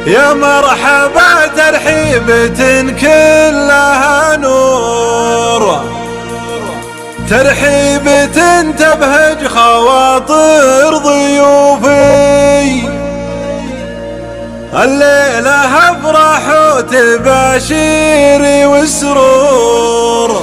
يا مرحبا ترحيبة كلها نور، ترحيبة تبهج خواطر ضيوفي. الليلة افرح وتباشيري وسرور،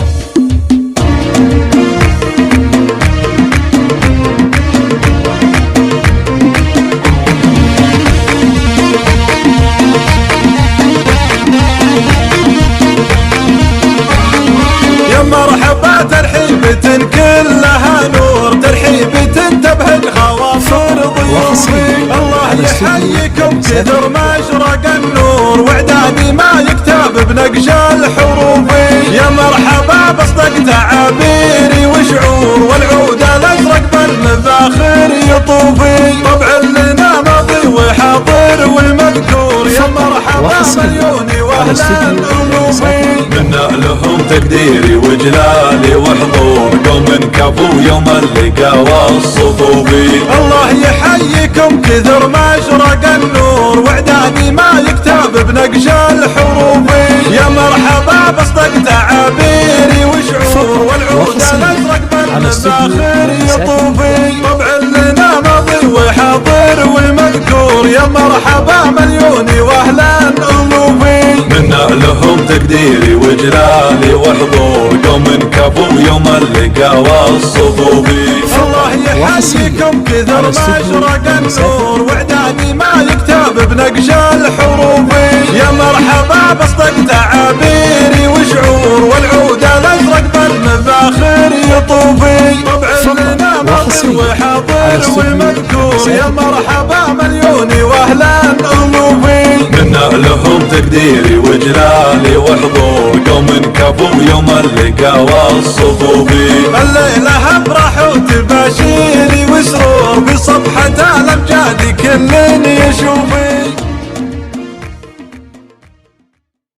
يا مرحبا ترحيبة كلها نور، ترحيبة تبهج خواطر ضيوفي. الله يحييكم كثر ما اشرق النور، واعدادي ما يكتب بنقش الحروف. يا مرحبا بصدق تعابيري وشعور، والعود الازرق بالمفاخر يطوفي. طبع لنا ماضي وحاضر والمذكور، يا مرحبا مليوني واهلا الوفي. منا لهم تقديري وجلالي وحضور، يوم كفو يوم اللقا والصفوفي. الله يحييكم كثر ما اشرق النور، واعدادي ما يكتب بنقش الحروف. يا مرحبا بصدق تعابيري وشعور، والعود الازرق بالمفاخر يطوفي. طبع لنا ماضي وحاضر والمذكور، يا مرحبا مليوني واهلا الوفي. منا لهم تقديري وجلالي وحضور، يوم كفو يوم اللقا والصفوفي. الله يحييكم كثر ما اشرق النور، واعدادي ما يكتب بنقش الحروف. يا مرحبا بصدق تعابيري وشعور، والعود الازرق بالمفاخر يطوفي. طبع لنا ماضي وحاضر والمذكور، يا مرحبا مليوني واهلا الوفي. منا لهم تقديري وجلالي وحضور، يوم كفو يوم اللقا والصفوفي. الليلة افرح وتباشيري وسرور، بصفحة الامجاد كل يشوفي.